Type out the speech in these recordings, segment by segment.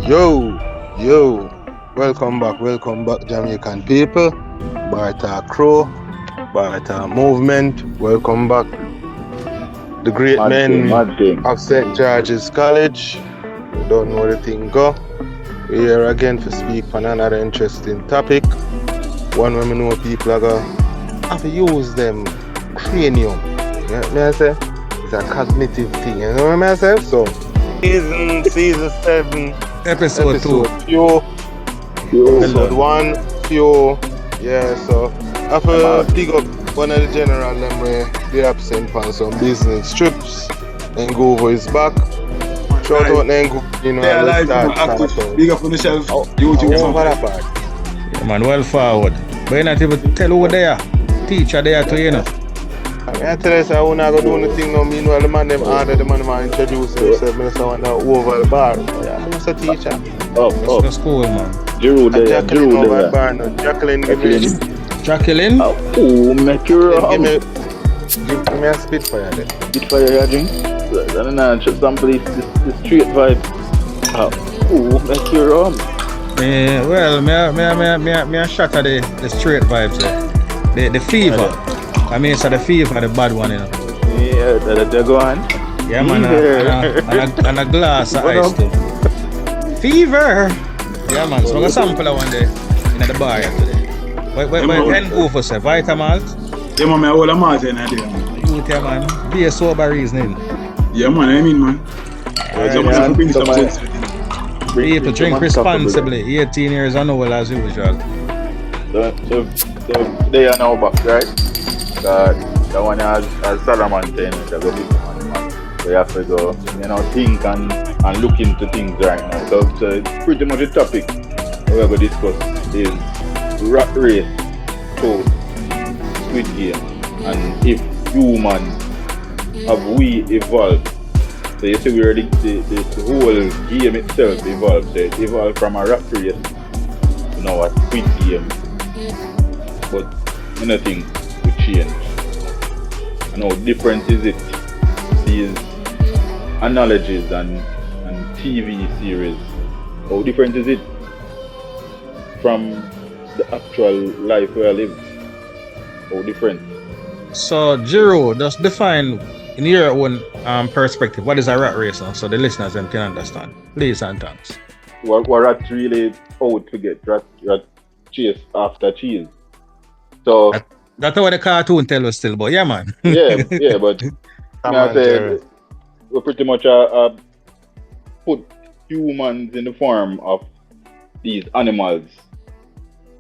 Yo, welcome back, Jamaican people. Bartalk movement, welcome back. The great men of St. George's College. We don't know the thing go. We're here again to speak on another interesting topic. One where we know people are going to have to use them cranium. You know what I say? It's a cognitive thing, you know what I say? So, season 7. Episode 2. Few. Episode 1. Few. Yeah, so after dig up one of the general them where they absent on some business trips and go over his back. Shout out and go, let's start. Big up on the shelf. YouTube. Over that part. Yeah, man, well forward. But you not even tell who they are. Teacher there to you know. I tell you, I will not go do anything now. Meanwhile, the man them order, the man introduce himself. I want to over the bar. Yeah, I'm just a teacher. That's cool, man. Giroud there. Jacqueline over the bar now. Jacqueline, give me. Jacqueline? Make your Give me a Spitfire there. Spitfire here, drink. I don't know, just somebody the street vibe. Make your rum. Yeah, well, me a shot at the straight vibes there. The fever. I mean, it's the fever, the bad one, you know. Yeah, they're going. Yeah, man, and a glass of ice too. Fever! Yeah, man, so I got sample one day in the bar today. Wait, then go for say, Vitamalt? Yeah, man, I hold a malt in there. Youth, yeah, man. Be a sober reasoning. Yeah, man, I mean, man. People drink responsibly, 18 years and old as usual. So they are now back, right? The one as Solomon saying, the big man. We have to go, think and look into things right now. So it's pretty much the topic we're going to discuss is rat race to Squid Game and if humans have we evolved. So you see where the whole game itself evolved. So it evolved from a rat race to now a Squid Game. But nothing will change. And how different is it? These analogies and TV series. How different is it from the actual life where I live? How different? So, Giroud, just define in your own perspective what is a rat race, so the listeners can understand. Please and thanks. What rat really out to get? Rat chase after cheese. So that's what the cartoon tell us still, but yeah, man. yeah, but I say we pretty much put humans in the form of these animals.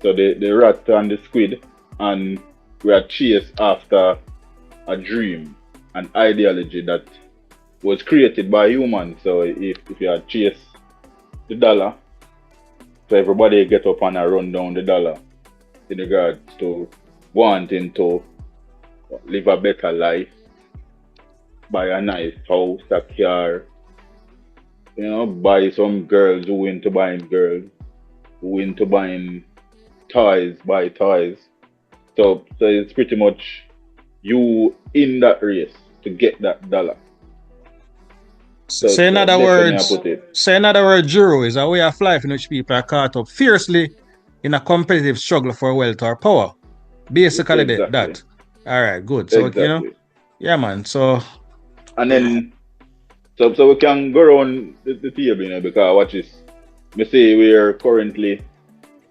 So the rat and the squid, and we are chased after a dream, an ideology that was created by humans. So if you are chase the dollar, so everybody get up and run down the dollar in regards to wanting to live a better life, buy a nice house, a car, buy some girls who into buying girls, who into buying toys, buy toys. So it's pretty much you in that race to get that dollar. So in other words, Giroud is a way of life in which people are caught up fiercely in a competitive struggle for wealth or power. Basically exactly. That. Alright, good. So exactly. Yeah man, so and then so we can go around the table, because watch this. Me say we are currently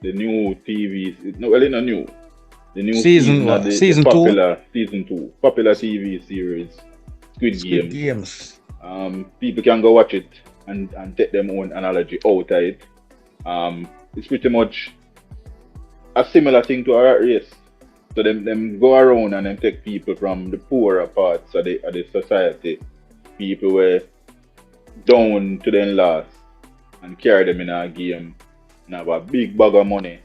the new TVs, not new. The new season popular 2 popular TV series Squid Games. People can go watch it and take their own analogy out of it. It's pretty much a similar thing to a rat race. So them go around and them take people from the poorer parts of the society, people were down to them last, and carry them in a game and have a big bag of money.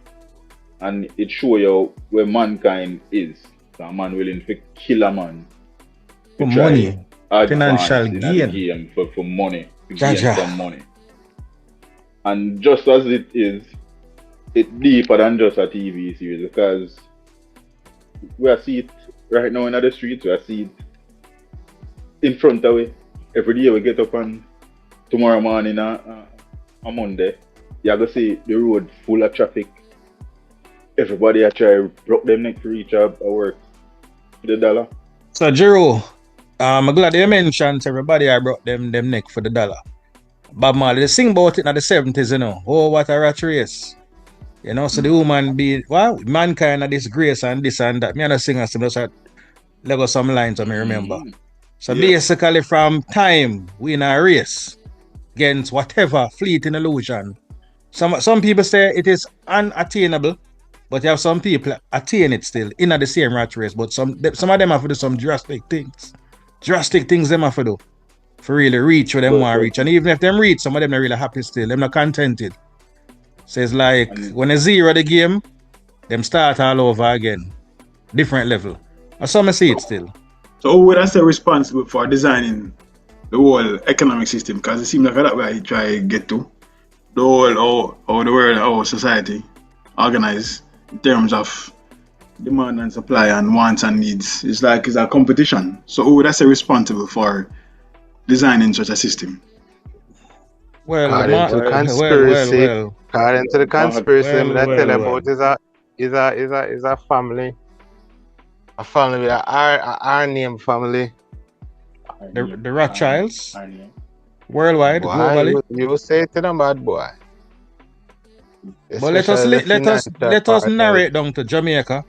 And it show you where mankind is. So a man willing to kill a man for money, financial gain for money, to gain some money. And just as it is, it's deeper than just a TV series, because we see it right now in the streets, we see it in front of we. Every day we get up and tomorrow morning on Monday, you have to see the road full of traffic. Everybody a try broke them neck to reach a work for the dollar. So Giroud, I'm glad you mentioned everybody I brought them neck for the dollar. Bob Marley, they sing about it in the 70s, you know. Oh, what a rat race. You know, so the woman be, well, mankind of this grace and this and that. Me and the singer, so just lego some lines I me remember. So basically from time, we in a race against whatever fleeting illusion. Some people say it is unattainable, but you have some people attain it still in the same rat race. But some of them have to do some drastic things. Drastic things them have to do for really reach where them want to reach. And even if them reach, some of them are really happy still. Them not contented. So it's like when they zero the game, them start all over again. Different level. And some see it still. So who would I say responsible for designing the whole economic system? Because it seems like that way he try to get to the whole how the world, our society organized in terms of demand and supply and wants and needs. It's like it's a competition. So who would I say responsible for designing such a system? Well, according to the conspiracy, according to the conspiracy, I tell about is a family. A family with our name family. The Rothschilds? Worldwide, boy, globally. You say it to them bad boy. But let us narrate down to Jamaica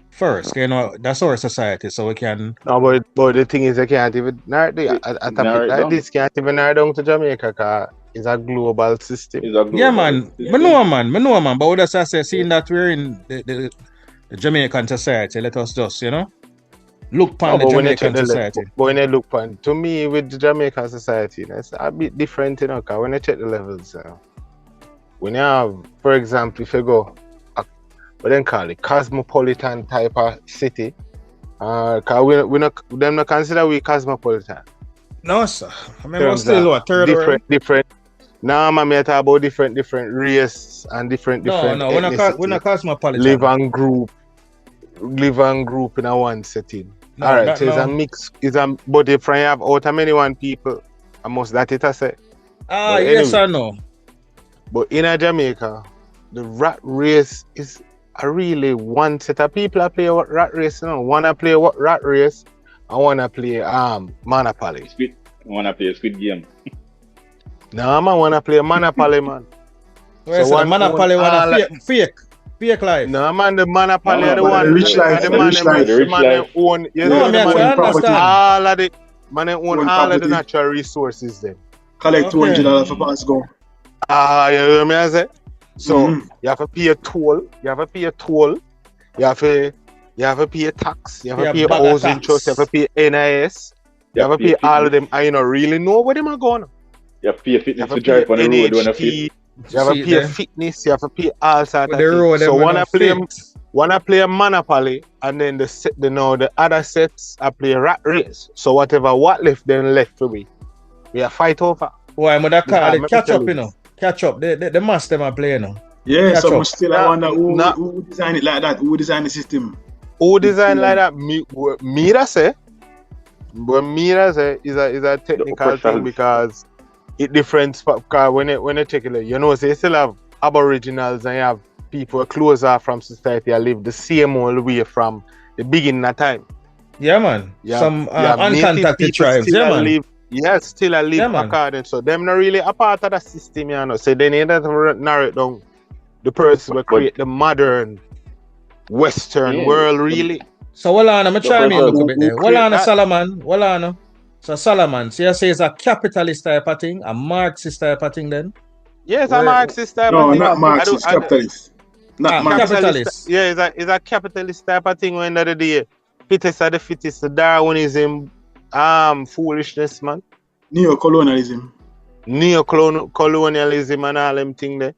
first. You know, that's our society, so we can. No, but the thing is, they can't even narrate this can't even narrow down to Jamaica because it's a global system. Yeah, man. I know, man. But what does I say? Seeing that we're in the Jamaican society, let us just, you know, look upon the Jamaican society. But when I look upon, to me, with the Jamaican society, it's a bit different, you know, because when I check the levels, when you have, for example, if you go, what they call it, cosmopolitan type of city, because we not consider we cosmopolitan. No, sir. I mean, we're still what, third different. Now, I'm talking about different race and different. No, we're not cosmopolitan. Live and group in a one setting. No, all right, so it's a mix. But if I have out of many one people, I must that it I say. Yes or no? But in a Jamaica, the rat race is a really one set of people that play rat race. You know, wanna play rat race, I wanna play Monopoly. Wanna play a Squid game. No, man, wanna play Monopoly, man. So one Monopoly wanna fake life. No, man, the Monopoly are the one. The rich life. The man own. You know, the man all of the man own all of the natural resources. Then collect $200 for pass go. You know what I say? So you have to pay a toll. You have to pay tax. You have to pay housing trust. You have to pay NIS. You have to pay all of them. I don't really know where them are going. You have to pay fitness to drive on the road when you fit. You have to pay fitness. You have to pay all sorts of things. So wanna play a Monopoly, and then the other sets I play rat race. So whatever what left for me, we are fight over. Why am I call it catch up, you know? Catch up. The master man play, you know. Yeah, catch so still I wonder who designed it like that. Who designed the system? Who designed like that? Me that say. But me that say is a technical thing because it different. Because when you take it, you know, so you still have aboriginals and you have people closer from society and live the same old way from the beginning of time. Yeah, man. Some uncontacted tribes. Yeah, man. Still live according. So them not really a part of the system, you know. So they need to narrow it down. The person will create the modern Western world, really. So, I'm going to try me a little bit there. Solomon. So, Solomon, so you say it's a capitalist type of thing, a Marxist type of thing then? Yes, a Marxist type of thing. No, not Marxist, capitalist. Not capitalist. Yeah, it's a capitalist type of thing when the day. Fittest of the fittest, the Darwinism, foolishness, man. Neocolonialism and all them things there.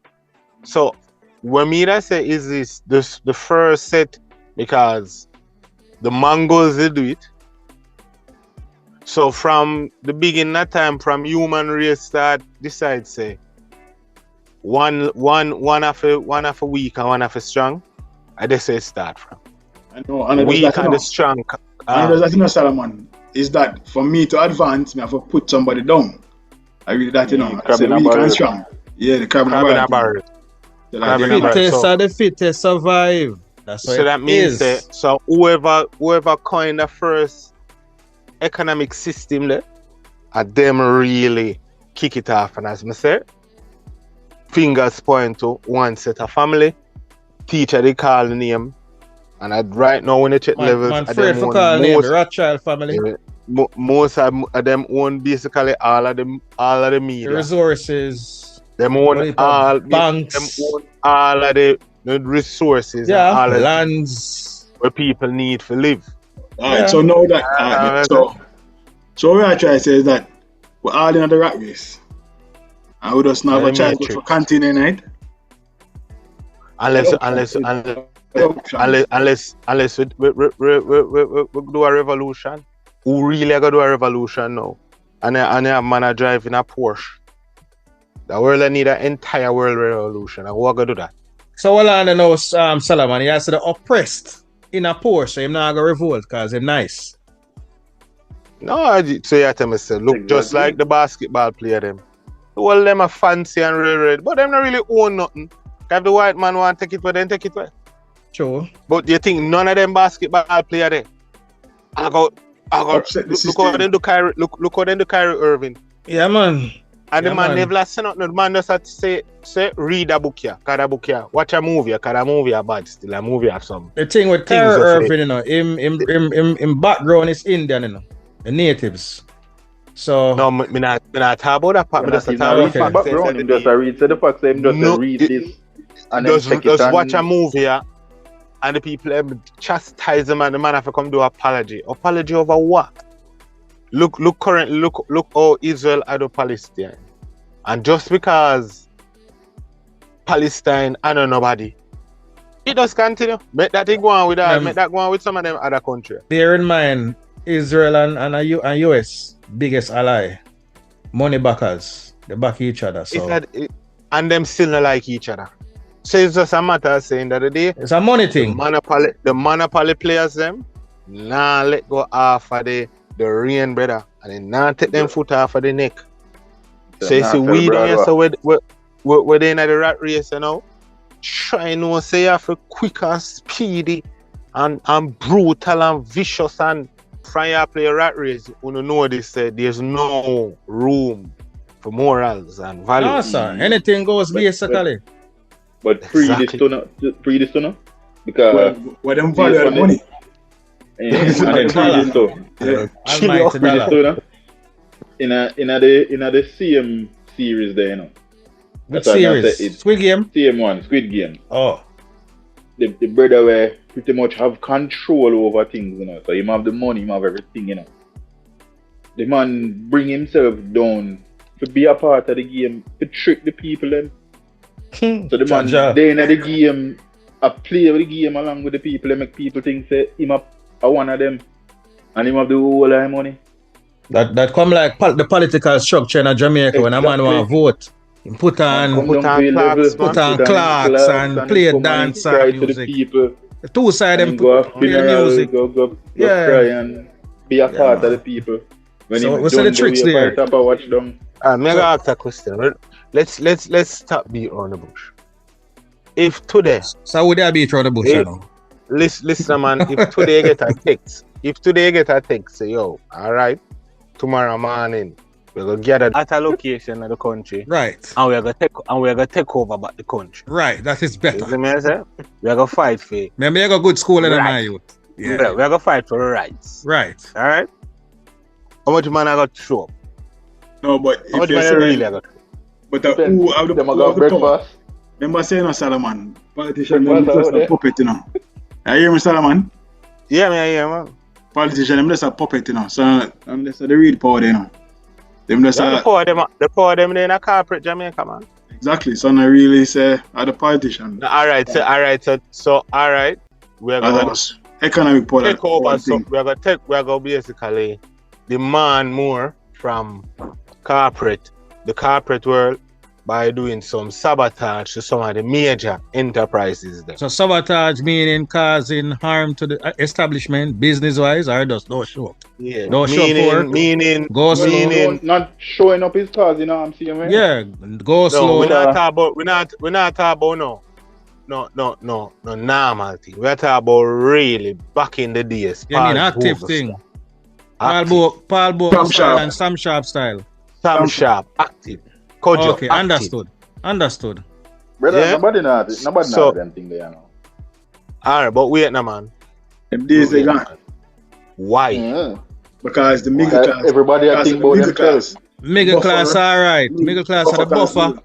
So, what me that say is this the first set because the Mongols they do it. So from the beginning of time, from human race start decide say one of a weak and one of a strong. I just say start from. I know, and weak and the strong. And that's not Solomon. Is that for me to advance, I have to put somebody down. I read that, you know. I say weak and strong. Yeah, the carbon barrel. The fittest are the fittest survive. That's what so that means that so whoever coined the first economic system there, them really kick it off. And as I said, fingers point to one set of family. Teacher they call the name. And right now when they check levels, man afraid for call name the Rothschild family. Most of them own basically all of the media. The resources. Them own all banks. Them own all of the resources. Yeah, and all lands where people need to live. Alright, so now that so what I try to say is that we're all in the rat race. And we just not have a chance for continue, right? Unless we do a revolution. Who really are gonna do a revolution now? And a man driving a Porsche. The world need an entire world revolution. And who are gonna do that? So what I know, Solomon, he has the oppressed in a Porsche. He's not gonna revolt because he's nice. No, so you tell me, say, look, just like the basketball player them. All them are fancy and red, but them not really own nothing. If the white man want to take it away, then take it away. Sure. But you think none of them basketball player there? I go look how they do Kyrie Irving. Yeah, man. And the man never say nothing. The man just have to say read a book here, cut a book here, watch a movie, cause a movie are bad still. A movie have some. The thing with Kyrie Irving, you know, him background is Indian, you know, the natives. So no, me not talk about that part. Me just talk about the background. Him just read. So the fact that him just read this and then just watch a movie here, and the people chastise him, and the man have to come do apology. Apology over what? Look how Israel had a Palestine. And just because Palestine I know nobody, it does continue. Make that thing go on with that, make that go on with some of them other countries. Bear in mind, Israel and US biggest ally. Money backers. They back each other. So and them still not like each other. So it's just a matter of saying that the day it's a money thing. The monopoly players them let go off of the rain, brother, and then now take them foot off of the neck. So you see, we don't here, so we're in the rat race, you know. Try to say you have to quick and speedy and brutal and vicious and try to play a rat race. You know this, there's no room for morals and values. No, sir. Anything goes basically. But free this to know, because what them value money. In the CM series there, you know. What series? Squid Game? CM1, Squid Game. Oh. The brother where pretty much have control over things, you know. So him have the money, him have everything, you know. The man bring himself down to be a part of the game, to trick the people then. So the man they in the game, I play with the game along with the people, and make people think say him a one of them, and him have the whole lot of money. That come like the political structure in Jamaica. Exactly. When a man want to vote, he put on clocks and play dance and music. The two sides them play music. Go cry and be a part of the people. When so what's the tricks there? Watch them. I'm gonna ask a question. Let's stop beat around the bush. If today, so would there beat around the bush? Listen, man. If today get a text, say yo, all right, tomorrow morning we're gonna gather at a location in the country, right? And we're gonna take over back the country, right? That is better. You see me say? We're gonna fight for it. Maybe you got good school in my youth. Yeah, we're gonna fight for the rights, right? All right. How much man I got to show up? No, but how much man really I got? But who have the power? Remember saying, no, Solomon, politician, them just a puppet, you know. You hear me, Solomon? Yeah, I hear, man. Politician, them just a puppet, you know. So, them just the real power, you know. Them just the power them they in a corporate Jamaica, man. Exactly. So, I really say, the politician. All right. We're going to economic power. Take over. So, we're going to basically demand more from the corporate world, by doing some sabotage to some of the major enterprises there. So sabotage meaning causing harm to the establishment, business-wise, or just don't show up? Yeah. Don't show up for work? Go slow. Not showing up his cause, you know what I'm saying, man? Yeah, go slow. We're not talking about no normal thing. We're talking about really back in the days. You mean active thing? Paul Bo style and Sam Sharp style. Sam Sharp, active. Kojo, okay, active. Understood. Brother, Yeah? nobody know them thing there, you know. Alright, but wait now, man. Them days they gone. Why? Yeah. Because the middle class. Everybody I think about themselves. Middle class, alright. Middle class are the buffer.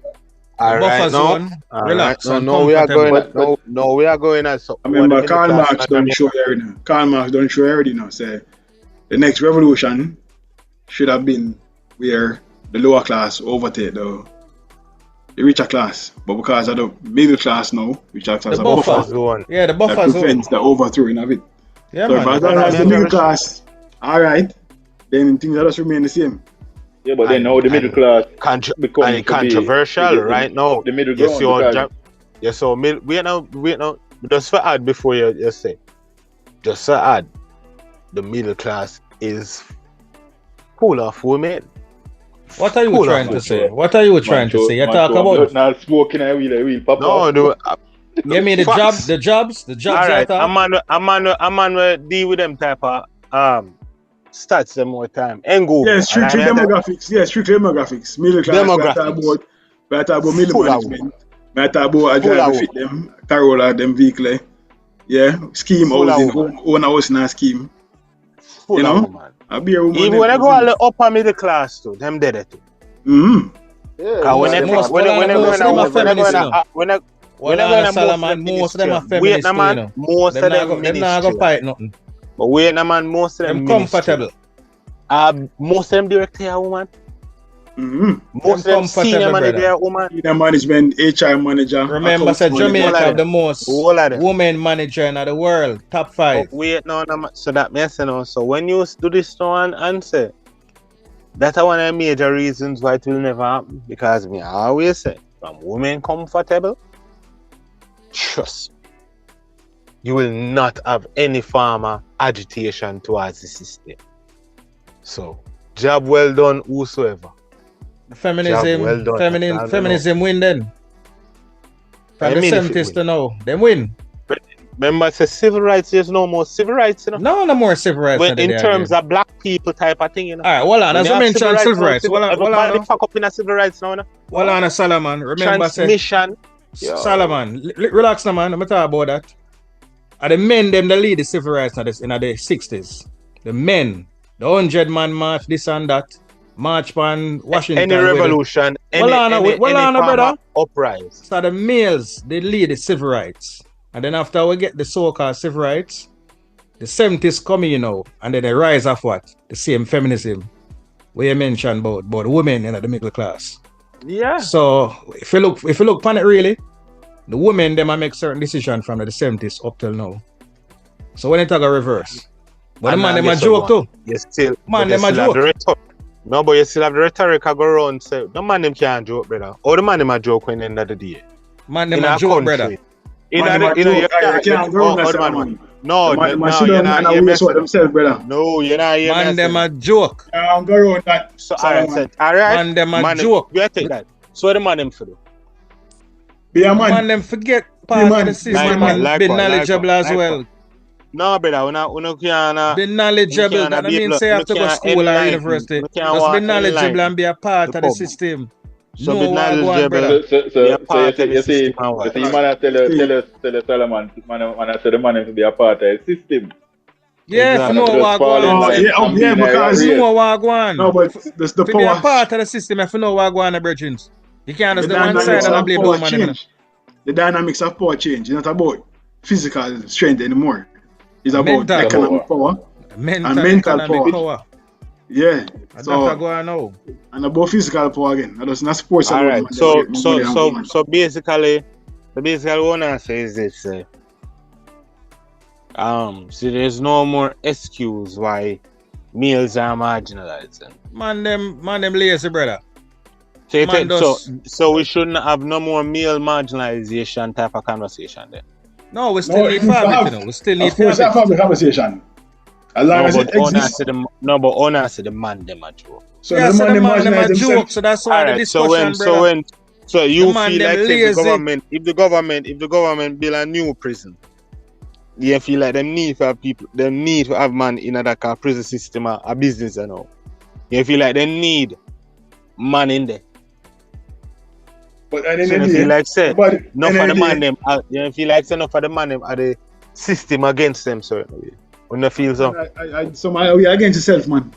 Alright, zone. Relax. No, we are going at so. I remember Karl Marx don't show everything. Karl Marx don't show everything now. Say the next revolution should have been where the lower class overtake the richer class, but because of the middle class now, richer class the buffer zone. Yeah, the buffer that zone. prevents the overthrowing of it. Yeah, so man. if as the middle class, alright, then things just remain the same. Yeah, but then now the middle class becoming controversial right now. The middle ground. So wait now. Just for add before you say. Just to add, the middle class is full of women. What are you trying to say? What are you trying to say? You talk about not smoking a wheel pop. No. You mean the jobs? All right, I'm on deal with them type of stats them more time. Yeah, strictly demographics. Middle class. Demographics. We talk about middle management. We talk about a driver fit them, Corolla, them vehicle. Yeah, scheme housing, own house in a scheme. Full you know, man. Even when I go all the upper middle class too, them dead it too. Yeah. When I go most of them are feminists. Wait, no man, most of them ministry. Not gonna fight nothing. But wait, no man, most of them comfortable. Most of them director woman. Most of them senior manager woman. Senior management, HR manager. Remember, said Jamaica have the most women manager in the world, top 5. But wait, no, so that means no. So when you do this one answer, that's one of the major reasons why it will never happen. Because me always say, from women comfortable, trust me, you will not have any form of agitation towards the system. So, job well done, whosoever. Feminism win then. From the 70s to now, them win. But remember, say civil rights, there's no more civil rights, you know? No more civil rights. When, in terms of black people type of thing, you know? Alright, hold on, as you mentioned civil rights. Everybody fuck up in a civil rights now, no? Hold on, Solomon. Remember, transmission. Solomon, relax now, man. Let me talk about that. Are the men them that lead the civil rights in the 60s? The men, the 100-man march, this and that. March on Washington. Any revolution, any brother. uprising. So the males, they lead the civil rights. And then after we get the so-called civil rights, the 70s come, you know, and then they rise off what? The same feminism. Where you mentioned about the women in the middle class. Yeah. So if you look upon it really, the women them make certain decisions from the 70s up till now. So when they talk a reverse. But the man them a joke too. You still man them a joke. No, but you still have the rhetoric I go around say the man them can't joke, brother. Or the man them a joke when end of the day. Man them a joke, brother. You can't go on. No, you're not man them a joke. I'm going on that. So alright. Man them a joke. You take that. So what the man them for do? Be a man. Man them forget part of the system and be knowledgeable as well. No, brother, we can't be knowledgeable. That means say you have to go to school or university. Just be knowledgeable and be a part of the system. So be knowledgeable. So you see, man tell Solomon, man say the man to be a part of the system. Yeah, if you know what going on. Yeah, because you know what going on. No, but there's the power. Be a part of the system if you know what going on, brethren. You can't just do one side and blame the man. The dynamics of power change. It's not about physical strength anymore. It's about economic power and mental power. Yeah. And so that's going now. And about physical power again. That's not sports. All right. So basically, the basic one I say is this. So there's no more excuse why males are marginalized. Man them lazy, brother. So we shouldn't have no more male marginalization type of conversation then. No, we still need farming, you know. We still need farming. Of course, have the conversation. As long as it exists. But honestly, the man them a joke. So yeah, the man them a joke. So that's why the discussion, So you feel like if the government build a new prison, you feel like them need to have man in that kind of prison system a business, you know. You feel like they need man in there. But you feel like say no for the man them. You feel like say no for the man them are the system against them certainly. When you feel so. We are against yourself, man.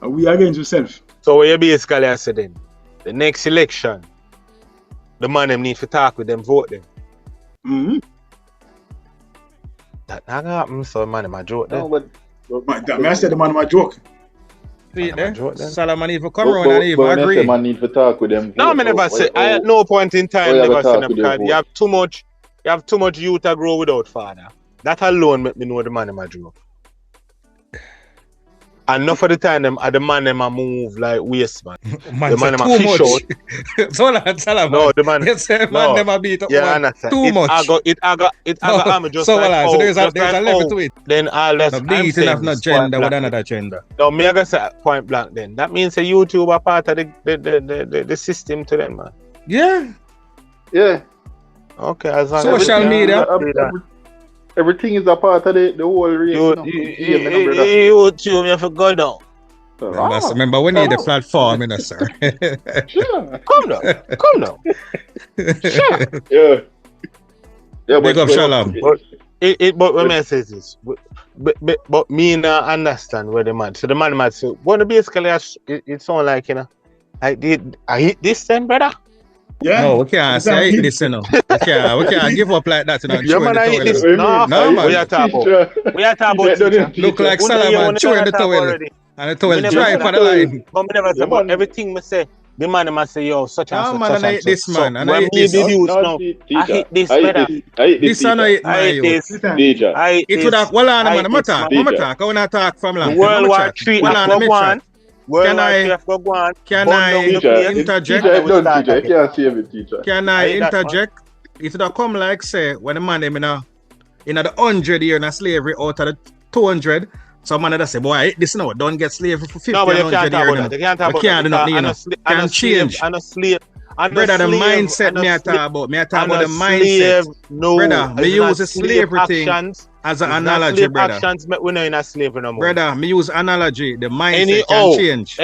We are against yourself. So what you basically say then? The next election, the man them need to talk with them, vote them. Mm-hmm. That not happen, so man them a joke then. No, but I said the man them a joke. Solomon need to come around and even agree. Man need to talk with them. No, I never say. I at no point in time never say them because you have too much youth to grow without father. That alone make me know the man them a joke. And enough of the time them the man them a move like waste man. The man them a fish out. Solomon. No, the man. Yes, man them a beat up. Yeah, understand. Too much. It aga just so like so there's a level to it. Then all that. Beat enough not gender with another gender. No, me I gonna say point blank then. That means a YouTube are part of the system to them, man. Yeah. Yeah. Okay, as long social media. Everything is a part of the whole race. YouTube, you have to go down. Remember, we need a platform, you know, sir. Sure. Come down. Sure. Yeah. Big up Shalom. But when I say this, but me not understand where the man. So the man might say, "What basically it sound like, you know, I hit this then, brother." Yeah. No, we can't say I hit this, you know. We can't give up like that, you know. Yeah, man, I hit this. No, man. We are talking about. Look like Solomon chewing the towel. And the towel dry for the line. But me never say about everything me say. The man must say, yo, such and such. Man, and I hit this, man. And I hit this. I hit this, brother. This and I hit this. It would have, well, man, I'm going to talk. I want to talk from long. World War III, Can I interject? Can I interject? It would have come like, say, when the man them in the 100 year in slavery out of the 200, some man that say, boy, I hate this now, don't get slavery for 50 no, but 100 years. You can't talk about that. Can change. Brother, the mindset me I talk about. Me I talk about the mindset. No, brother, me use the slavery thing as an analogy, brother. We're not in a slavery no more. Brother, me use analogy. The mindset can change.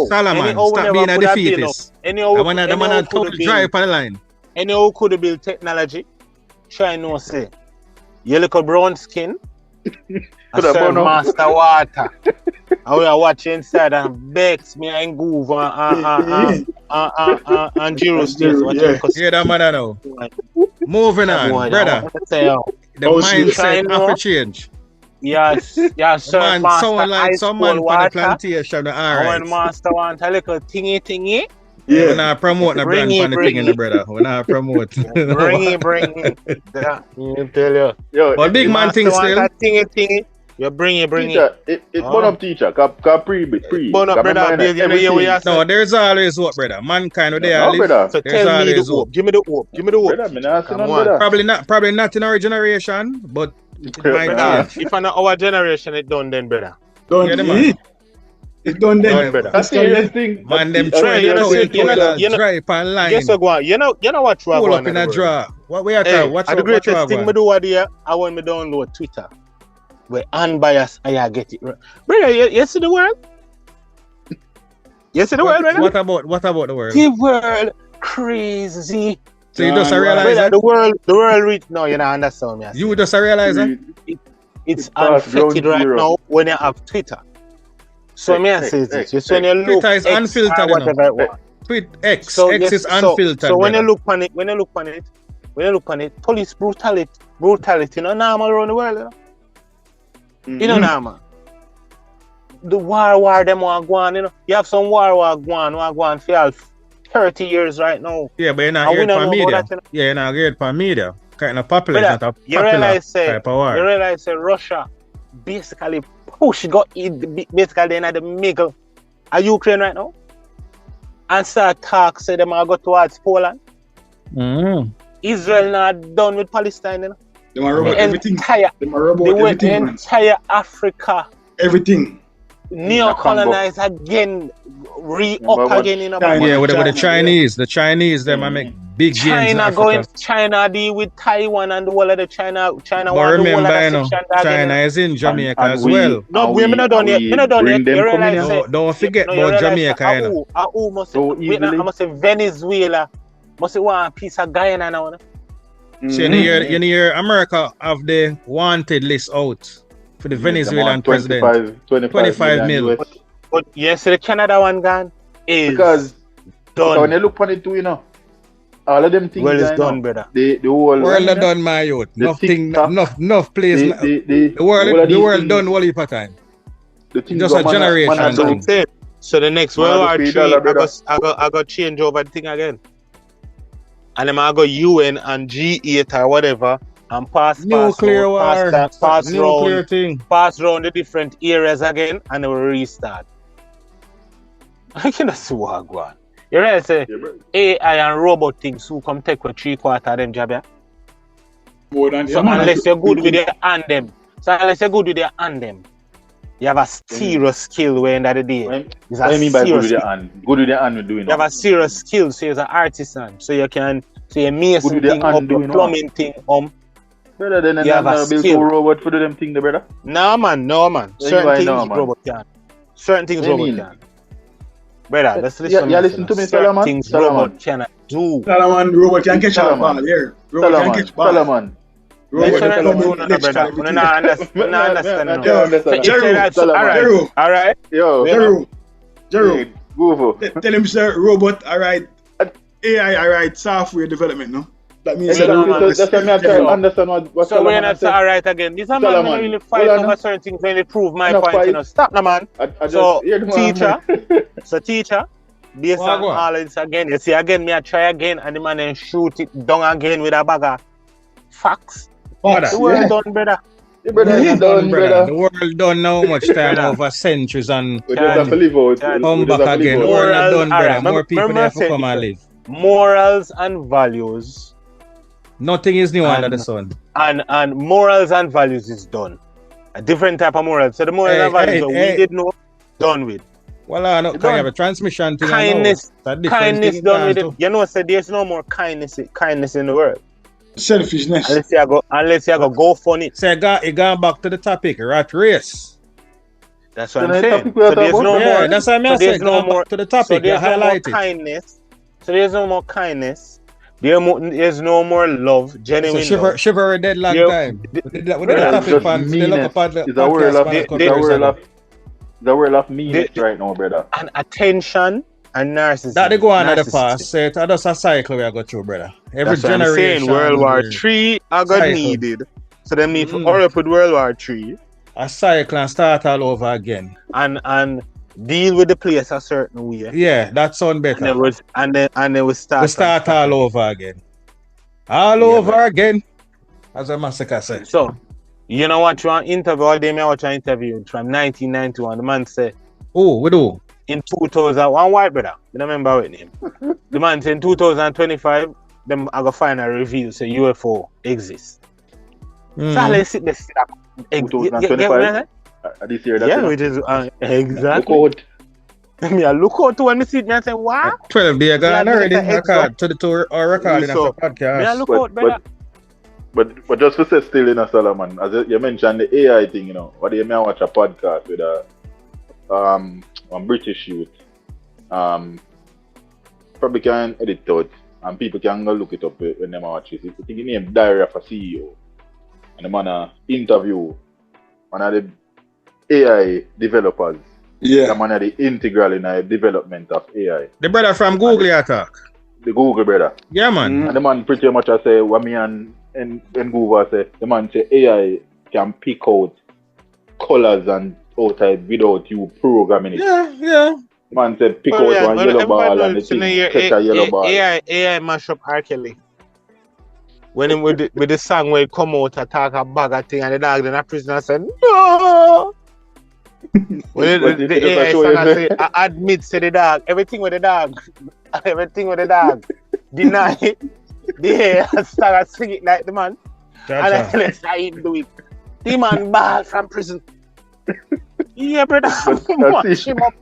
Solomon, stop being a defeatist. I want the man to drive on the line. Anyhow could build technology. Try no say. You look a brown skin. I serve master water. And we are watching inside and vex me and Groove and Giroud. Yeah, that man I know. Moving on, brother. The mindset have to change. Yes, man, someone like someone on the plantation. Alright. When master want a little thingy. Yeah, we're not promoting a brand for the thing in the brother. We're not promoting. Bring it. You tell you. Yo, but big man thing still. Thingy. You bring it. It's one of Teacha. Pre. Brother. No, there's always hope, brother. Mankind where they are. So tell me the hope. Give me the hope. Probably not in our generation, but it might change. If not our generation, it done then, brother. It's done then, brother. That's the thing. Man, them trying to drive on line. Yes, go on. You know what you pull up in a draw. What we are talking? What's the greatest thing me do here? I want me download Twitter. Where unbiased, I get it. Brother, you see the world? You see the world, brother? What about the world? The world crazy. So you just realize that? The world reach. No, you don't understand me. You just realize that? It's unfiltered right now when you have Twitter. So me I say this. Just when you look, Twitter is unfiltered. Whatever it was. X is unfiltered. So when you look on it, police brutality, no normal around the world. You know? You know, normal. The war them want go on, you know. You have some war go on for 30 years right now. Yeah, but you're not heard from media. You're not heard from media. Kind of popular, not a popular type of war. You realize Russia basically got basically in the middle of Ukraine right now. and start talk, say them are go towards Poland. Israel not done with Palestine, you know? They want robot everything. They want robot everything. Entire Africa. Everything. Neo-colonize again, re-up again in a yeah, with the Chinese. The Chinese, them I make big gains in Africa. China deal with Taiwan and the whole of the China but remember, you know, China is in Jamaica as well. No, we're not done yet. We're not done yet. You realize don't forget about Jamaica, you know. I must say Venezuela. Must say one piece of Guyana now. So you hear America have the wanted list out for the Venezuelan president. 25 mil. But yes, the Canada one gone is because done. When you look on it too, you know, all of them things. Well, it's done, brother. The whole world is done, my youth. Nothing, enough place. The world done all heap of time. Just a generation. So the next World War III, I got change over the thing again. And then I go UN and G8 or whatever and pass around the different areas again and it will restart. I cannot see what go on. You ready to say AI and robot things who come take with 3/4 of them job, yeah? So unless you're good with your them. You have a serious skill where end of the day. What do you mean by good with your hand? Good with your hand we're doing. You have a serious skill, so you're an artisan. So you can mason thing up, the plumbing thing Brother, then you have a skill. Robot for them thing, brother? No man. Certain things robot can. Certain things robot can. Brother, let's listen. Yeah, listen to me, Salaman. Things robot cannot do. Salaman, robot can catch a ball here. Robot can catch ball. Salaman. Alright. Yo. Giroud. Tell him, sir, robot, alright. AI, alright. Software development, no? That means that's why I try to understand what so we're not alright again. These are man really fight over certain things when they prove my point, you know. Stop now, man. So Teacha, based on all this again, you see again, me I try again and the man then shoot it down again with a bag of facts. The world done, brother. The world done now much time over centuries and come back again. The world not done, brother. More people have to come and live. Morals and values. Nothing is new under the sun. And morals and values is done. A different type of morals. So the morals and values we did know, done with. Well, I know, can you have a transmission thing? Kindness done with it. You know, so there's no more kindness in the world. Selfishness. Unless you go funny. So it gone back to the topic, rat race. That's what I'm saying. So there's no more. That's what I'm saying. Go back to the topic. So there's no more kindness. So there's no more kindness. There's no more love. Genuine. So chivalry dead long time. It's a world of meanness right now, brother. And attention. And narcissism. That they go on at the past. So it's just a cycle we are going through, brother. Every generation. World War III I got needed. So they need to hurry up with World War III. A cycle and start all over again. And deal with the place a certain way. Yeah, that sounds better. And they will start all over again. Over again. As a massacre said. So, you know what, you want interview all day, I watch an interview from 1991. The man said, we do. In 2001, white brother, I remember his name. The man said in 2025, them are gonna find a reveal say UFO exists. So let's sit this 2025. This year, yeah, which is exactly. Look out to when me see it and say, what? 12 days gone already. Record to the tour or recording of the podcast. Look out, brother. But just to say still in a Solomon, as you mentioned the AI thing, you know, what do you mean? I watch a podcast with a British youth. Probably can edit out and people can go look it up when they watch it. I think the name Diary of a CEO. And the man interview one of the AI developers. Yeah. The man the integral in the development of AI. The brother from Google attack. The Google brother. Yeah, man. And the man pretty much I say what me and Google say, the man say AI can pick out colors and outside without you programming it. Yeah. Man said pick out one yellow ball and the thing catch a yellow ball. AI mash up R. Kelly. When him with the song where it come out attack a bag of thing and the dog then a prisoner said no. Well, the AI song say, I admit to the dog, everything with the dog. Deny it. The AI start sing it like the man. And I tell us I do it. The man ball from prison. Yeah, brother. Watch him up.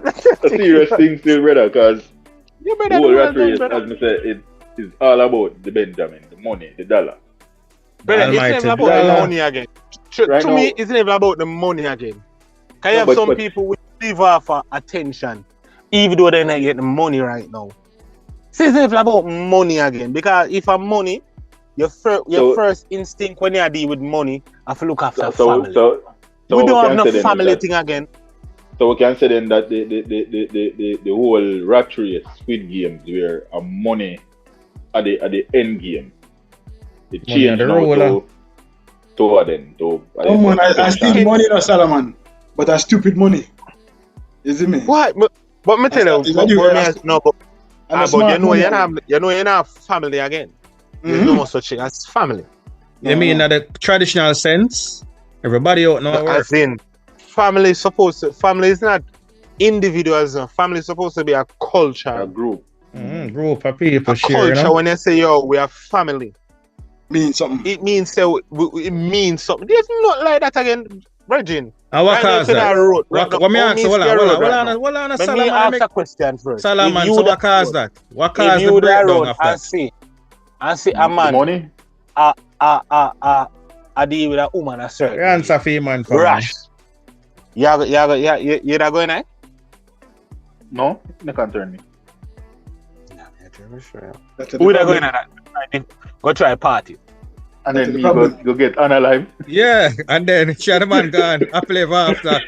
A serious thing still, brother, because yeah, the whole rat race, as I said, it is all about the Benjamin, the money, the dollar. Brother, it's never about the money again. To me, it's never about the money again. Can you have some people who live off for attention, even though they're not getting money right now? So it's never about money again. Because if I'm money, your first instinct when you deal with money, I have to look after family. We don't have no family thing again. So we can say then that the whole rat race, Squid games were a money at the end game. It changed now oh man, I still money no Solomon, but I stupid money. Is it me? What? But me tell you, but you know you're not family again. There's no such thing as family. You mean in the traditional sense? Everybody out now. As in, family is not individuals. Family is supposed to be a culture. A group. Group of people a share. Culture, you know? when they say, yo, we are family. Means something. It means something. There's not like that again, Virgin. And what cause that? What me answer? Hold on, Let me ask a question first. Solomon, so what cause that? What cause the breakdown of that? And see a man. Money? I deal with a woman a certain. Answer for man for rash. You not going there? No, you can't turn me. Who that going at that? Go try a party. And then me go get unalive. Yeah, and then share the man gone. I play after.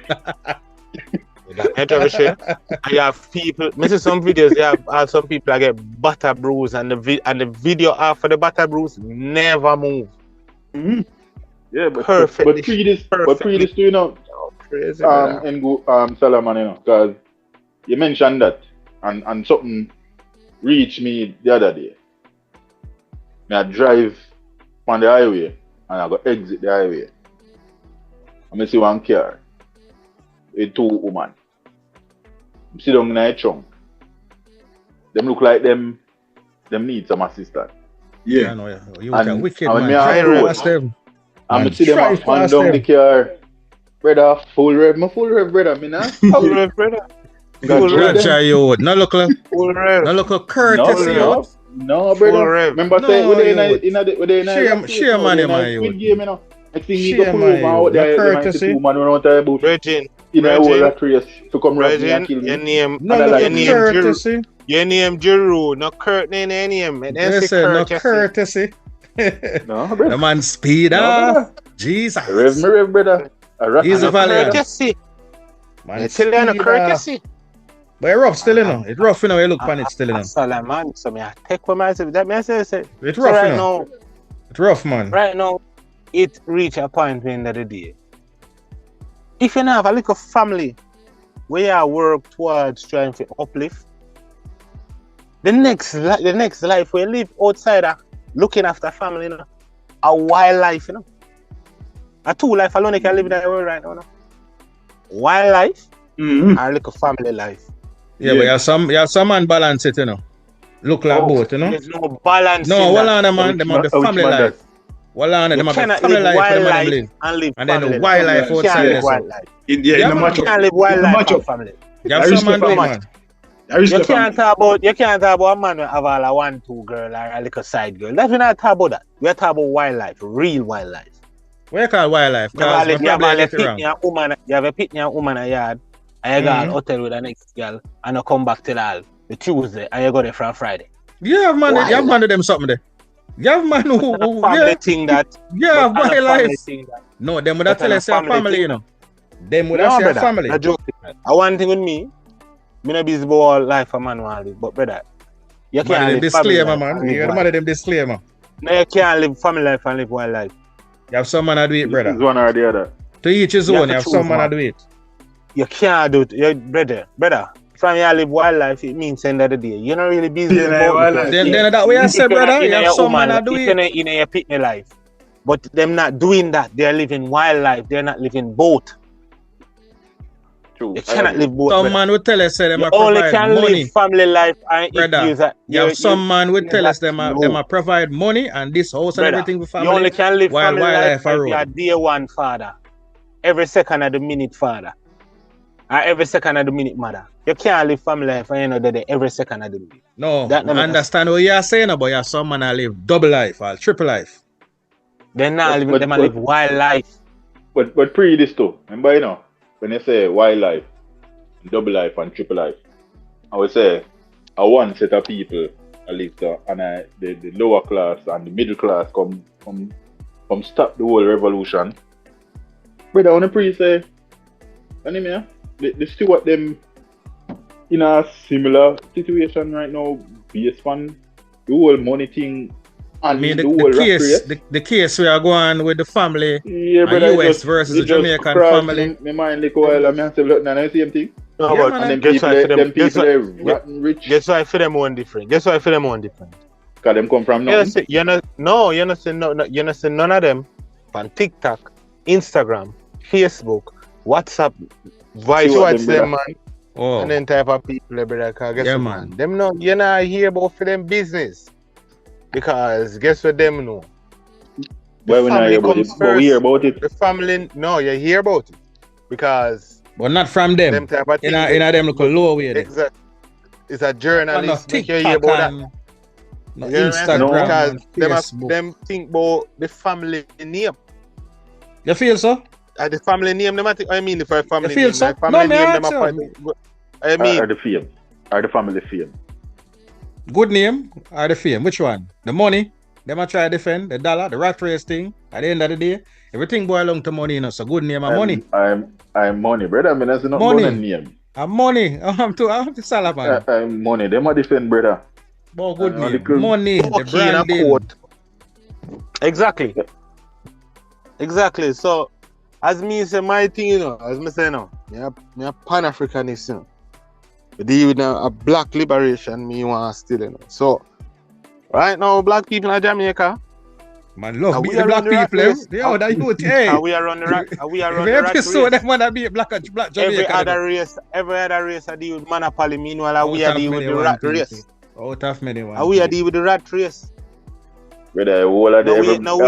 You have people. I see some videos. You have some people that get butter bruise, and the video after the butter bruise never move. Mm-hmm. Yeah, but perfect. But pre this, you know, crazy, Solomon, you know, because you mentioned that, and something reached me the other day. I drive on the highway and I go exit the highway. I see one car with two women. I sit down in a trunk. Them look like them need some assistance. Yeah, no, yeah. You are wicked, man. I'm see them hand down the car. Brother, full rev, brother. Me nah. Full rev, brother. Gotcha, you. No look courtesy. No, brother. Remember say we in share money, man. Squid game, you know. Next thing you go pull over out there, courtesy. Two man around the bush. Virgin. In a whole rat race to come round me and kill me. Your name courtesy. Your name Giroud, no name. Yes, no courtesy. No, brother. The man speed up. Jesus. Rev, brother. He's a valiant. Courtesy. Man, it's still no courtesy. But it's rough still, you know. It's rough, you know. You look on it still, you know. Solomon, so me I take what myself. That me say. It's rough, right you know. Now, it's rough, man. Right now, it reach a point at the end of the day. If you have a little family where you work towards trying to uplift, the next life we live outside of looking after family, you know, a wildlife, you know. A two life alone you can live in that world right now. No? Wildlife and like a family life. Yeah, but you have some man balance it, you know. Look like both, you know. There's no balance. No, well on man, them have the family life. Well on them have the family life for them live. And then the wildlife outside. You can't live wildlife and family. You have some man man. You can't talk about a man who have a 1-2 girl or a little side girl. That's we're not talking about that. We're talking about wildlife, real wildlife. What you call wildlife? You have a picnic woman a yard, and you go to hotel with the next girl, and you come back till the Tuesday, and you go there for Friday. You have man to them something there. You have man who thing that. Yeah, wildlife. No, them would tell us your family, you know. Them would say your family. I joke. I one thing with me not busy about life a man want live, but brother, you can't live disclaimer, man. You got them disclaimer. No, you can't live family life and live wildlife. You have some man to do it, brother. One or the other. To each his own, you have some man to do it. You can't do it. Brother. From you live wildlife, it means end of the day. You're not really busy. Then that way I say, brother, you have some man to do it. In your picnic life. But them not doing that. They're living wildlife. They're not living both. True. You cannot live both. Some man would tell us say them You a only provide can money. live family life and Brother, some man would tell us them a provide money and this house and Brother, everything for family. You only can live while family life a if road. you're a day one father. Every second of the minute father. Or every second of the minute mother. You can't live family life and you know that every second of the minute. No, I understand what you're saying, but you're some man I live double life or triple life. They're not living, them live wild life. But pre this too, remember you know, when you say wild life, double life and triple life, I would say a one set of people at least and the lower class and the middle class come stop the whole revolution. Brother, on the pre say, anyway, they still what them in a similar situation right now, based on the whole money thing. And the case we are going with the family, US versus the Jamaican family. My mind like while I'm saying, look, now the same thing. No, yeah, but and then people are rotten rich. Guess why for them one different? Because them come from nothing. You know, see none of them on TikTok, Instagram, Facebook, WhatsApp, vice them man. Oh. And then type of people, brother. Guess man. Them no, you not hear about for them business. Because guess what them know? Well, we not hear about it, but we hear about it. The family, no, you hear about it. Because but not from them. Them type of in them look low way. Exactly. It's a journalist make you hear about that. No Instagram, because them think about the family name. You feel so? The family name, them I mean if I family you feel name. So? Family name, I mean the fame. Or the family fame. Good name or the fame? Which one? The money? Them a try to defend the dollar, the rat race thing. At the end of the day, everything boils down to money, you know. So good name and money. I'm money, brother. I mean that's not money name. I'm money. I'm to Salaman. I'm money. Them a defend, brother. But good name. Money. The branding. Exactly. Exactly. So as me say my thing, you know, as me say now, me a Pan-Africanist, you know. Deal with a black liberation, me want still, you know. So, right now, black people in Jamaica. Man, love beat the black people. Yo, that youth, hey. We are on the rat. We are on the rat race. So them wanna be black Jamaica. Every other race, I deal with monopoly. Meanwhile, we are deal with the rat race. Out of many one. We are deal with the rat race. Brother, all of them. Now we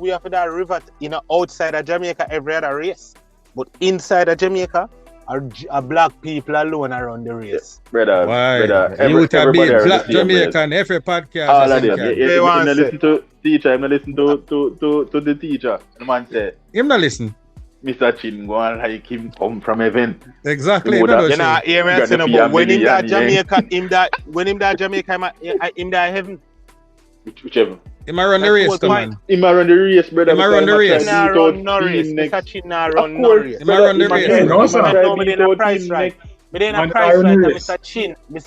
have that river, you know, outside of Jamaica, every other race. But inside of Jamaica, are black people alone around the race. Brother, you would have been black Jamaican every podcast. All of them. You listen to Teacha, you listen to the Teacha. The man say, him not listen. Mr. Chin go on like him come from heaven. Exactly. You know, hear me saying about when him that Jamaica, him that heaven. Whichever. Him a run the race, man. Him a run the race, brother. Him a run the race. Him a run no race. Mr. Chin run no race. Him a run the race. No, sir. But in a price right. But in a price right, Mr. Chin won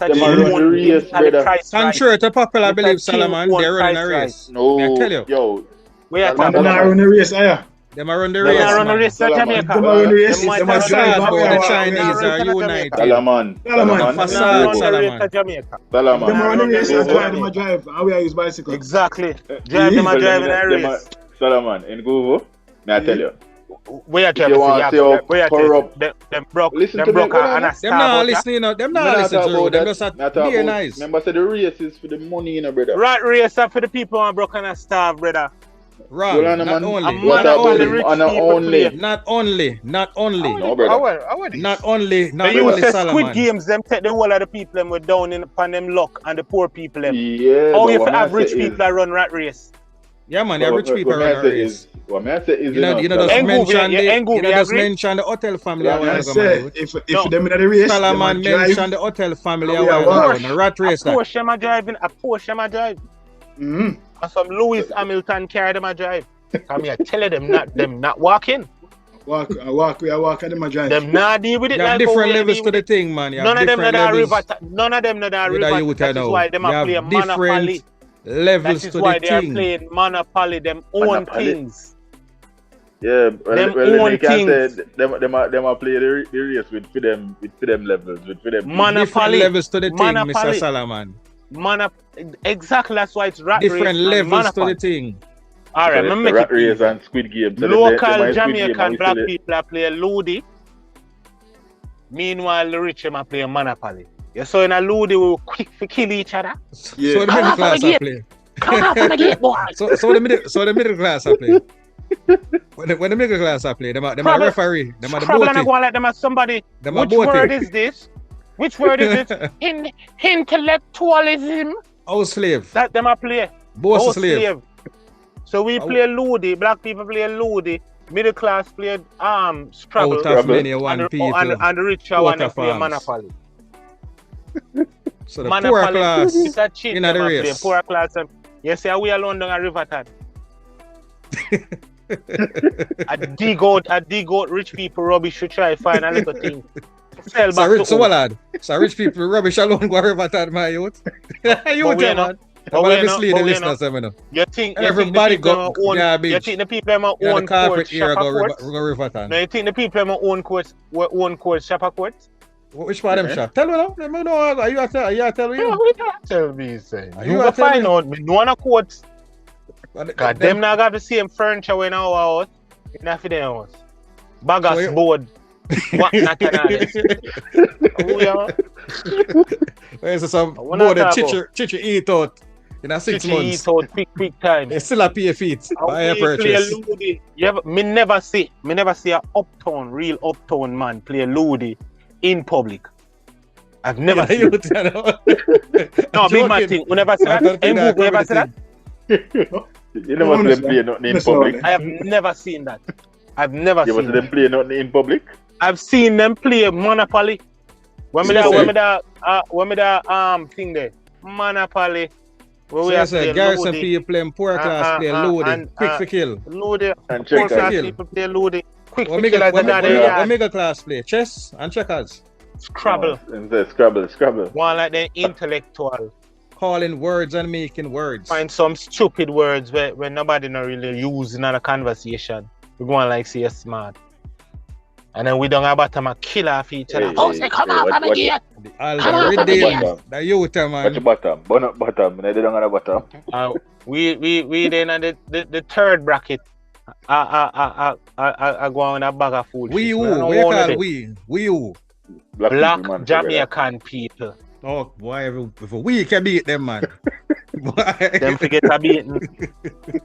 the price right. Contrary to popular belief, Solomon, they run a race. No. I tell you. Yo. Where are you run the race, aya? Them a run the race. Them a run the race, Jamaica. Them a run the race. Them a sad how the Chinese are united. Salaman. Them a run the race to Jamaica. Them a run the race and drive. Them a drive. And we are use bicycle. Exactly. Drive them a drive in a race. Salaman, in Google, may I tell you? We are driving. Them broke. And a them not listening, you know. Them not listening to them. Just be nice. Remember, say the race is for the money, you know, brother. Right race are for the people who are broke and starve, brother. Wrong. Not only. Not only. No, brother. Not only. Squid Games, them take the whole of the people them were down in upon them luck and the poor people them. Yeah. How you have rich people that run rat race? Yeah, man, the rich people run rat race. What may I say is, you know, just mention the hotel family. I said, if them in the race, Salaman mention the hotel family. A rat race. A Porsche am a driving. And some Lewis Hamilton carry them a drive. Come here, tell them not walking. Walk, we are walking them a drive. Them not deal with it. You have different levels to the thing, man. None of them know that river. That is why them are playing Monopoly. Levels to the thing. That is why they are playing Monopoly. Them own things. Yeah, them own things. Them are play the race with them levels, with them Monopoly. Different levels to the thing, Mr. Salaman. Exactly, that's why it's rat different race levels to the thing. All right, so make rat it race easy. and Squid Game. So Local Jamaican black people play Ludi. Meanwhile, the rich them play Monopoly. You saw in a Ludi we quick to kill each other. Yeah. So the middle class are playing. Come on from the gate, boy. So the middle class are playing. When the middle class are playing, them are referee, them are the Scrabble and I boaty. go like them as somebody. Them are Which boaty. word is this? Which word is it? Intellectualism. House slave. That them a play. Boss House slave. So we play Ludi. Black people play Ludi. Middle class play Scrabble. Out of many one people. And the richer one they play farms. Monopoly. So the poor class It's a cheat. in the race. Poor class. You see, we alone down a river tad. I dig out rich people rubbish to try find a little thing. Sell back So lad. So rich people rubbish alone go river tad, my youth. You tell man. But mislead the listeners, you think everybody got garbage. You think the people in own courts shop courts? Go river tad. No, you think the people in own courts shop a courts? Which part of them shop? Tell me now. Let me know. Are you tell you? Yeah, we can't tell me, say. You go find out. Me know on a courts. Cause them not got the same furniture in our house. Enough for their house. Baggers board. What not can I? Where's some board that Teacha eat out in 6 months? Eat out quick time. They still a pay feet. Buy a purchase. Me never see a real uptown man play Ludi in public. I've never seen it. No, big man thing. We never see that. We never see that. You never see them play nothing in public. I have never seen that. I've never seen them play nothing in public. I've seen them play Monopoly. When me that thing there. Monopoly. So you say garrison people playing poor class play Ludi. Quick for kill. Ludi. And Poor checkers. class people play Ludi. Quick for What kill as the middle class play? Chess and checkers. Scrabble. Scrabble. One like the intellectual. Calling words and making words. Find some stupid words where nobody not really use in a conversation. We go on like say smart. And then we don't have a kill off each other. Say come out from the gate. The youth man. Watch your bottom. Bottom. They don't have a bottom. We then at the third bracket. I go on a bag of food. We call we. Black Jamaican people. Oh boy, if we can beat them, man. Them forget a beating.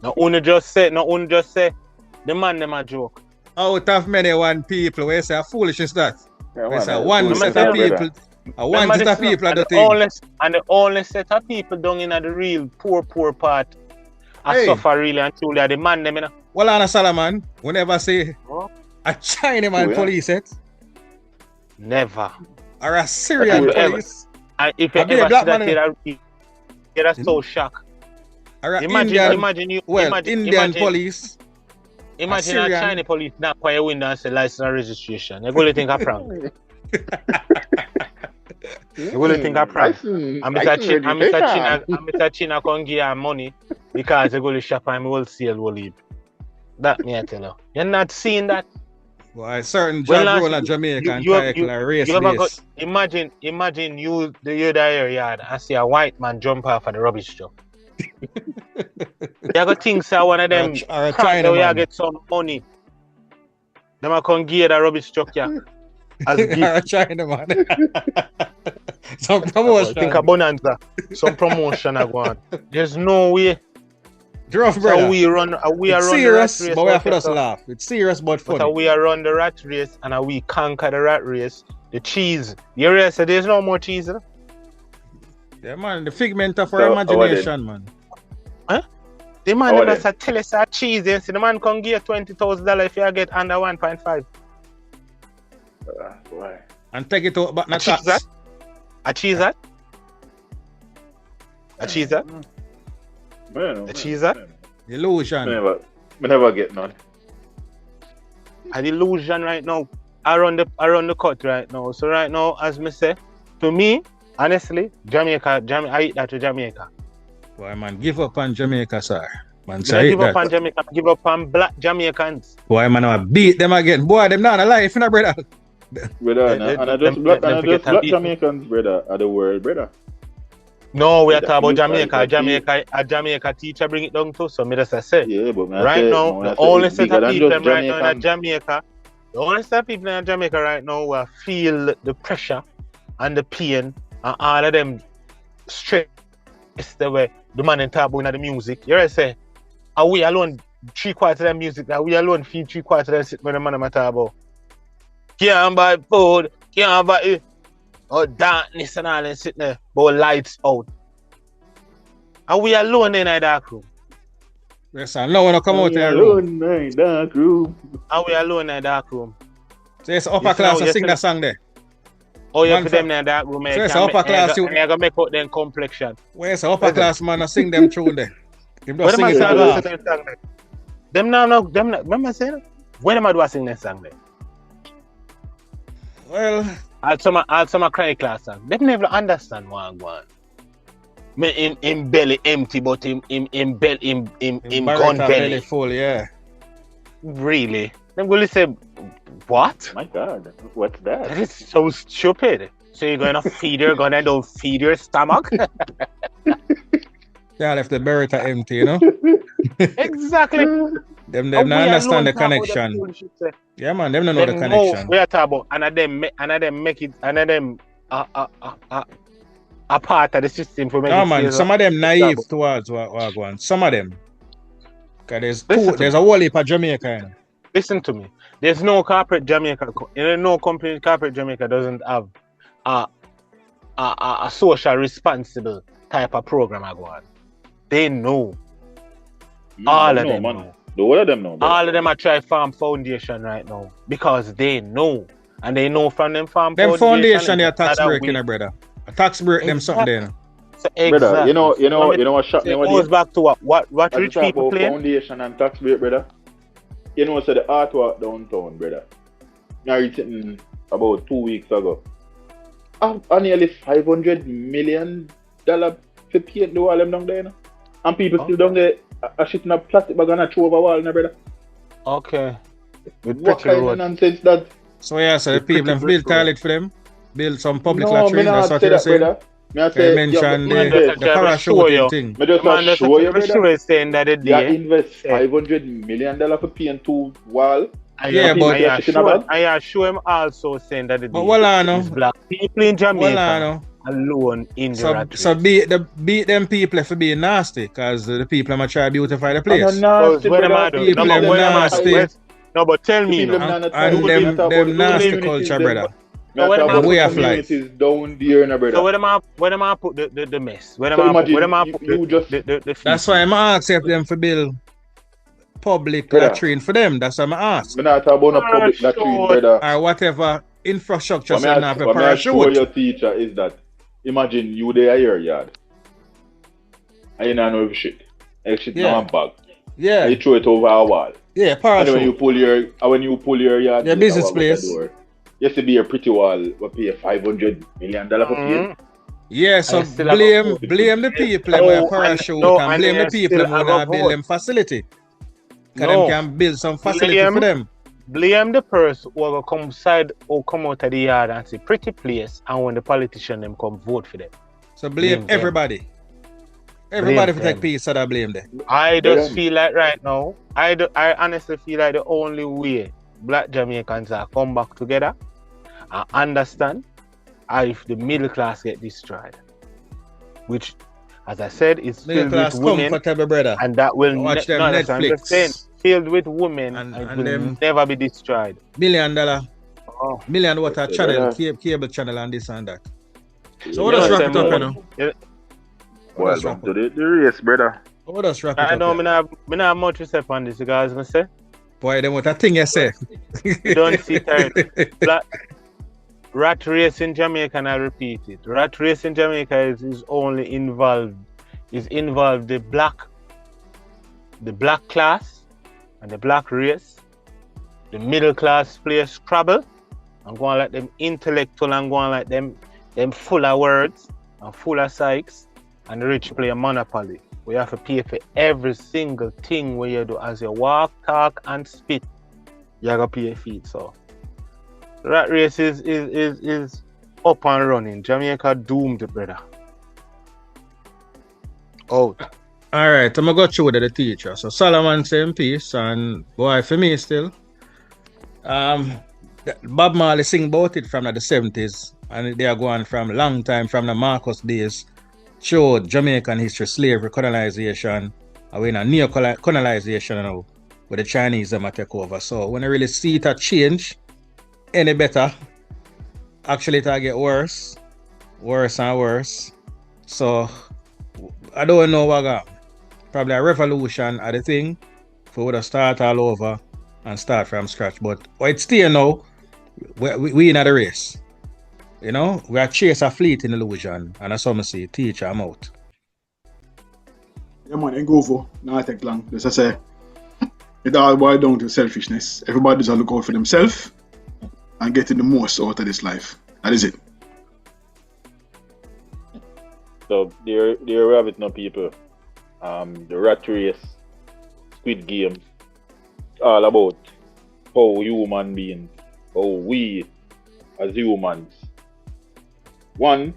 No one just say the man them a joke. Out of many one people, we say a foolishness that. We say one set of people. One set of people are the thing. And the only set of people down in the real poor part I suffer really and truly are the man them, you know. Well, Anna Salaman, we never say a Chinaman police set. Never. Or a Syrian police. If you ever see that, you're so shocked. Imagine Indian police. Imagine a Chinese police knock on your window and say license and registration. You're going to think I'm prank. You're going to think I'm prank. I'm Mr. China can give you money because you're going to shop and wholesale will leave. That me I tell you. You're not seeing that. Well, certain job role in Jamaica and title are race based. Imagine you're there yard and see a white man jump off of the rubbish truck. You got think so one of them or a China man. Get some money. Them a come give the rubbish truck as gift. Or a China man. Some promotion. Think a bonanza. Some promotion I go on. There's no way. Rough, brother. So we are run serious, the rat race, but we have to laugh. It's serious but funny. But we are run the rat race and we conquer the rat race. The cheese. You realize that there's no more cheese, you know? Yeah, man. The figment of our imagination, man. Huh? The man that's a tell us a cheese. You see, the man can give $20,000 if you get under 1.5. And take it out, but not cheese that? A cheese that? A cheese that? The cheese that? Illusion. I never get none. An illusion right now. Around the cut right now. So right now, as me say, to me, honestly, Jamaica, I eat that to Jamaica. Why man, give up on Jamaica, sir. Man, say give up on Jamaica, give up on black Jamaicans. Why man, I beat them again. Boy, them not alive, you know, brother. Brother, and I just black Jamaicans, brother, are the world, brother. No, we are talking about Jamaica. Jamaica teacher bring it down too. So me just say. Yeah, but right now, the only set of people right now in Jamaica, the only set of people in Jamaica right now will feel the pressure and the pain and all of them stress the way the man in talk about the music. You right say, are we alone 3/4 of the music that we alone feel 3/4 of the sit when the man talk about? Can't buy food, can't buy it. Or darkness and all and sitting there, but lights out. Are we alone in a dark room? Yes, sir. No one will come out of the room. Are we alone in a dark room? So it's upper class and sing that song there. Oh, you put them in a dark room. So it's upper class. You're going to make out them complexion. Where's the upper class man and sing them through there? What am I saying? Them now, remember saying it? When am I doing sing that song there? Well, I'll some cry class song. They never understand what I'm going. Me in belly empty, but in gun belly full, yeah. Really? Them going to say, what? My God, what's that? That is so stupid. So you're going to feed your gun and don't feed your stomach? Yeah, left the Beretta empty, you know? Exactly. Them don't understand the connection. Yeah, man, them don't know the connection. We are talking about, and them make it, and them a part of the system for me. No, man, some of them naive towards what going. Some of them. Because there's a whole heap of Jamaica. You know? Listen to me. There's no corporate Jamaica. No company corporate Jamaica doesn't have a social responsible type of program I go on. They know. All of them know. All of them know. All of them are try Farm Foundation right now because they know. And they know from them Farm Foundation they are tax breaking, brother. A tax break them something there. So exactly. Brother, you know what shot me it goes back to what rich people play. Foundation and tax break, brother. You know, so the artwork downtown, brother. I written about 2 weeks ago. I nearly $500 million for paint the wall them down there, you know? And people still down there are shitting a plastic bag and a throw over wall, brother. Okay. What kind of nonsense that? So yeah, so the people have built toilet for them, build some public latrine, that's what you're saying. I mentioned the parachute thing. I just show you, brother. Saying that they invest $500 million for paint to wall. Yeah, but I assure him also saying that but well, I know black people in Jamaica alone in the rat race. So beat them people for being nasty, because the people might try to beautify the place. No, but tell me, and them nasty culture, brother. The way of life. Down there, brother. So where am I put the mess? Where am I put the that's why I'm asking them for build public latrine for them. That's what I'm asking. I'm not talking about no public latrine, brother. Or whatever infrastructure so I have a parachute. What your teacher is that, imagine you there at your yard. And you don't know shit. And shit in one bag. Yeah. And you throw it over a wall. Yeah, parachute. And when you pull your yard, your business place. You have to be a pretty wall, we pay $500 million for paint. Yeah, so blame the people who are parachute and blame the people who are build them facility. Because them can build some facility for them. Blame the person who will come out of the yard and say pretty place, and when the politician them come vote for them. So blame everybody. Everybody for take piece of that blame them. I just feel like right now, I honestly feel like the only way black Jamaicans are come back together and understand if the middle class get destroyed, which, as I said, is filled with women, and that will watch them Netflix. Filled with women and will them never be destroyed. $1 million, million water channel, cable channel, and this and that. So what does wrap it up, you know? Welcome to the race, brother. What does wrap it up? I know, I not much to say on this, you guys gonna say. Boy, then what a thing you say. You don't see black rat race in Jamaica, and I repeat it. Rat race in Jamaica is only involved the black class and the black race. The middle class play Scrabble and go on like them intellectual and go on like them full of words and full of psychs, and the rich play Monopoly. We have to pay for every single thing where you do as you walk, talk, and spit. You gotta pay a fee. So rat race is up and running. Jamaica doomed, brother. out. All right, I'm going to go through the teacher. So Solomon same piece, and boy, for me still, Bob Marley sing about it from the 70s, and they are going from long time, from the Marcus days, showed Jamaican history, slavery, colonization, and we're in a neo-colonization now, with the Chinese them take over. So when I really see it a change any better, actually it get worse and worse. So I don't know what got. Probably a revolution are the thing for we to start all over and start from scratch. But it's still now, we in the race. You know, we are chase a fleet in illusion, and as some say, Teacha, I'm out. Yeah, man, and go for not take long. Just I say, it all boils down to selfishness. Everybody just look out for themselves and getting the most out of this life. That is it. So there we have it now, people. The rat race, Squid Game, all about how human beings, how we as humans, one,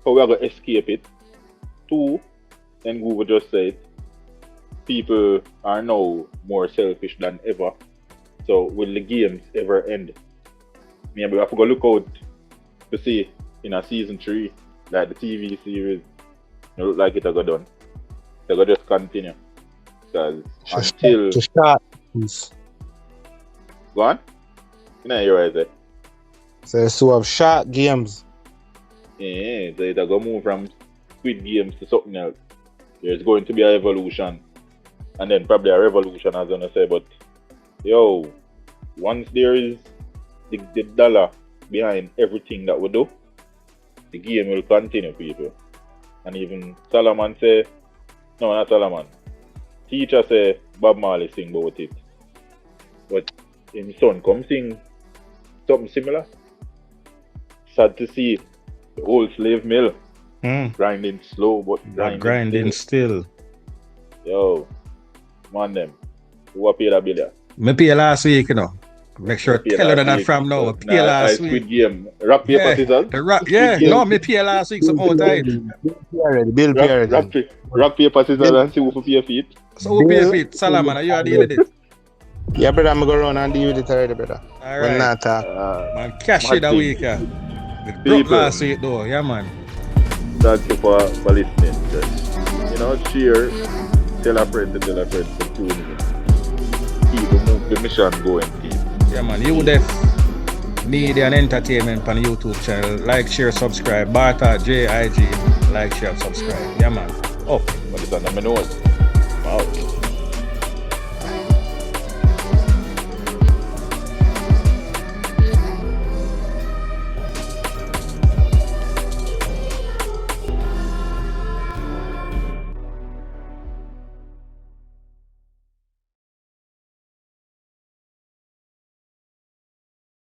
how we are going to escape it. Two, then Google just said, people are now more selfish than ever. So will the games ever end? Maybe we have to go look out to see in a season 3, like the TV series, it look like it will go done. They will just continue. Because until... To start. Go on? You know, you're right there. So have short games. Yeah, so they're going to move from Squid Games to something else. There's going to be an evolution. And then probably a revolution, as I'm going to say. But, yo, once there is the dollar behind everything that we do, the game will continue, people. And even Solomon say, no, not Solomon. Teacha say Bob Marley sing about it. But his son come sing something similar. Sad to see the old slave mill grinding slow, but grinding still. Yo, man them. Who are paid a bill? Me pay last week, you know. Make sure tell her that from now. Me pay last week. Squid Game. Rock, paper, scissors? No, me pay last week some more time. Bill pay Rock, paper, scissors and see who pay feet. So who pay feet? Solomon, are you a deal with it? Yeah, brother, I'm going to run and deal with it already, brother. Alright. Not man, cash it a week, yeah. It broke last week though, yeah man. Thank you for listening. Just, you know, share, tell a friend to tune in. Keep the mission going, team. Yeah man, you def media and entertainment on YouTube channel. Like, share, subscribe. bartalkJa, IG. Like, share, subscribe. Yeah man. But it's on the nose. Wow.